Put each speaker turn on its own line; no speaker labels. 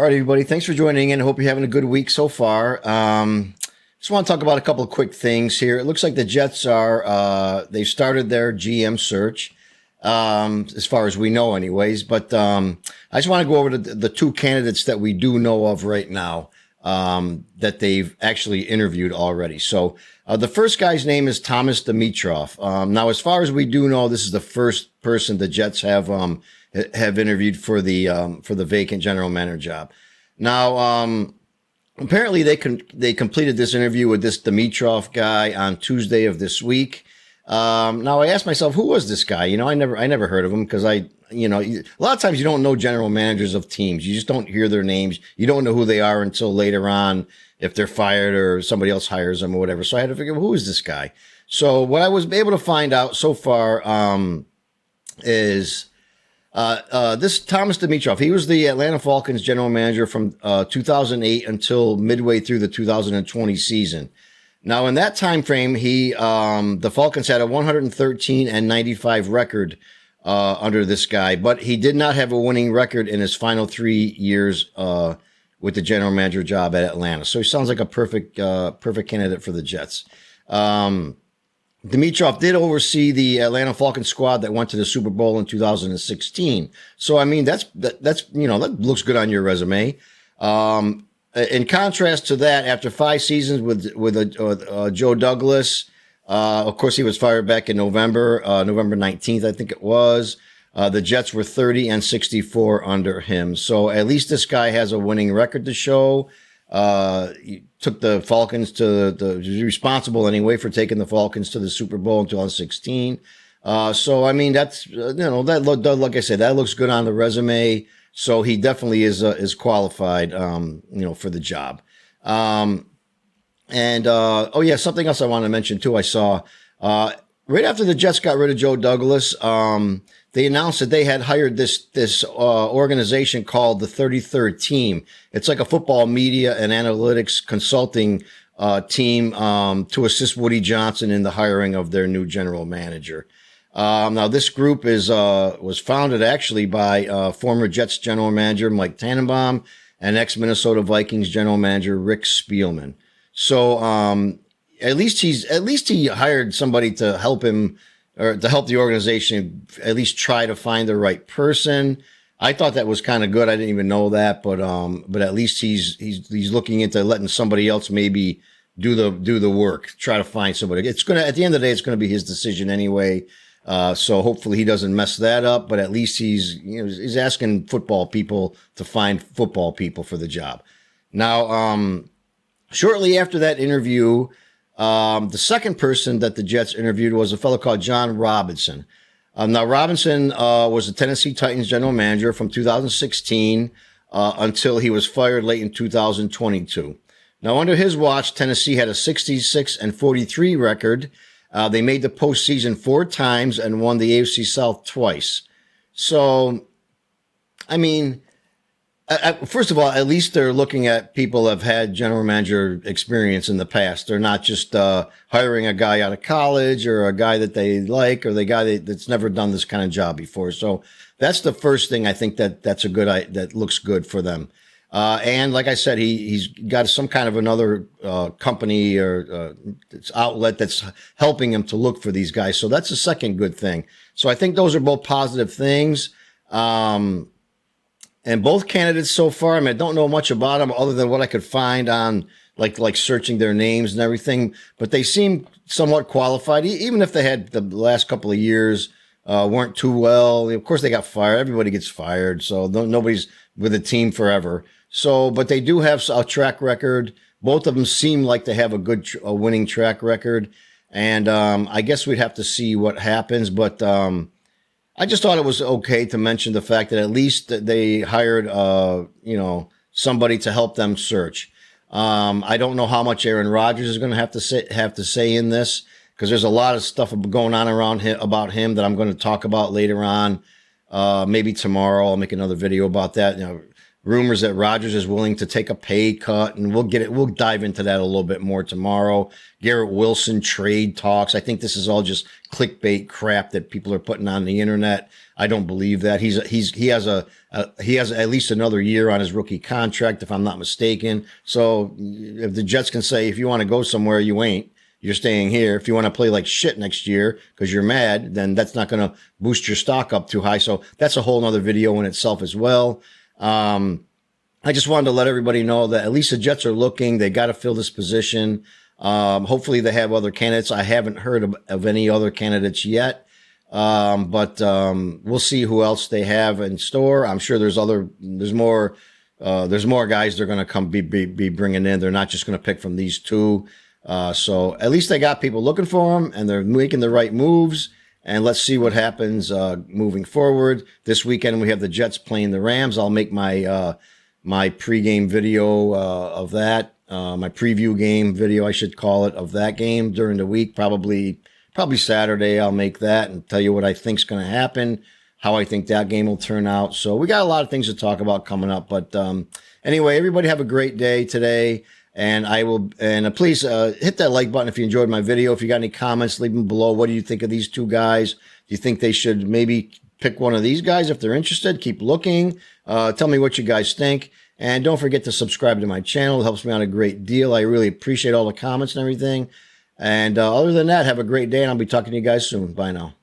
right, everybody. Thanks for joining in. I hope you're having a good week so far. Just want to talk about a couple of quick things here. It looks like the Jets they've started their GM search, as far as we know anyways. But I just want to go over the two candidates that we do know of right now, that they've actually interviewed already. So the first guy's name is Thomas Dimitroff. Now, as far as we do know, this is the first person the Jets have interviewed for the vacant general manager job. Now, apparently they completed this interview with this Dimitroff guy on Tuesday of this week. Now I asked myself, who was this guy? I never heard of him because a lot of times you don't know general managers of teams. You just don't hear their names. You don't know who they are until later on, if they're fired or somebody else hires them or whatever. So I had to figure, who is this guy? So what I was able to find out so far, is this Thomas Dimitroff. He was the Atlanta Falcons general manager from 2008 until midway through the 2020 season. Now, in that time frame, the Falcons had a 113-95 record under this guy, but he did not have a winning record in his final 3 years with the general manager job at Atlanta. So he sounds like a perfect candidate for the Jets. Dimitroff did oversee the Atlanta Falcons squad that went to the Super Bowl in 2016. So, I mean, that looks good on your resume. In contrast to that, after 5 seasons with Joe Douglas, of course, he was fired back in November 19th, I think it was. The Jets were 30-64 under him. So at least this guy has a winning record to show. He took the Falcons was responsible anyway for taking the Falcons to the Super Bowl in 2016. So I mean, that's, like I said, that looks good on the resume. So he definitely is qualified, for the job. Something else I want to mention too. I saw, right after the Jets got rid of Joe Douglas, they announced that they had hired this organization called the 33rd Team. It's like a football media and analytics consulting team to assist Woody Johnson in the hiring of their new general manager. Now, this group was founded actually by former Jets general manager Mike Tannenbaum and ex-Minnesota Vikings general manager Rick Spielman. So at least he hired somebody to help him, or to help the organization at least try to find the right person. I thought that was kind of good. I didn't even know that, but at least he's looking into letting somebody else maybe do the work, try to find somebody. At the end of the day, it's gonna be his decision anyway. So hopefully he doesn't mess that up, but at least he's asking football people to find football people for the job. Now, shortly after that interview, the second person that the Jets interviewed was a fellow called John Robinson. Now, Robinson was the Tennessee Titans general manager from 2016 until he was fired late in 2022. Now, under his watch, Tennessee had a 66-43 record. They made the postseason 4 times and won the AFC South twice. So, I mean, first of all, at least they're looking at people who have had general manager experience in the past. They're not just hiring a guy out of college or a guy that they like or the guy that's never done this kind of job before. So that's the first thing I think that looks good for them. And like I said, he's got some kind of another company or outlet that's helping him to look for these guys. So that's the second good thing. So I think those are both positive things. And both candidates so far, I mean, I don't know much about them other than what I could find on like searching their names and everything, but they seem somewhat qualified, even if they had the last couple of years weren't too well. Of course, they got fired. Everybody gets fired, so nobody's with a team forever. So, but they do have a track record. Both of them seem like they have a winning track record, and I guess we'd have to see what happens, but I just thought it was okay to mention the fact that at least they hired, somebody to help them search. I don't know how much Aaron Rodgers is going to have to say in this, because there's a lot of stuff going on about him that I'm going to talk about later on. Maybe tomorrow I'll make another video about that. rumors that Rodgers is willing to take a pay cut, and we'll dive into that a little bit more tomorrow. Garrett Wilson trade talks. I think this is all just clickbait crap that people are putting on the internet. I don't believe that. He has at least another year on his rookie contract, if I'm not mistaken. So if the Jets can say, if you want to go somewhere, you ain't. You're staying here. If you want to play like shit next year because you're mad, then that's not going to boost your stock up too high. So that's a whole nother video in itself as well. I just wanted to let everybody know that at least the Jets are looking. They got to fill this position. Hopefully they have other candidates. I haven't heard of any other candidates yet. But we'll see who else they have in store. I'm sure there's more guys they're going to be bringing in. They're not just going to pick from these two. So at least they got people looking for them, and they're making the right moves. And let's see what happens moving forward. This weekend we have the Jets playing the Rams. I'll make my pregame video of that, my preview game video, I should call it, of that game during the week. Probably Saturday. I'll make that and tell you what I think's going to happen, how I think that game will turn out. So we got a lot of things to talk about coming up. But anyway, everybody have a great day today. And please hit that like button if you enjoyed my video. If you got any comments, leave them below. What do you think of these two guys? Do you think they should maybe pick one of these guys if they're interested? Keep looking. Tell me what you guys think. And don't forget to subscribe to my channel. It helps me out a great deal. I really appreciate all the comments and everything. And other than that, have a great day, and I'll be talking to you guys soon. Bye now.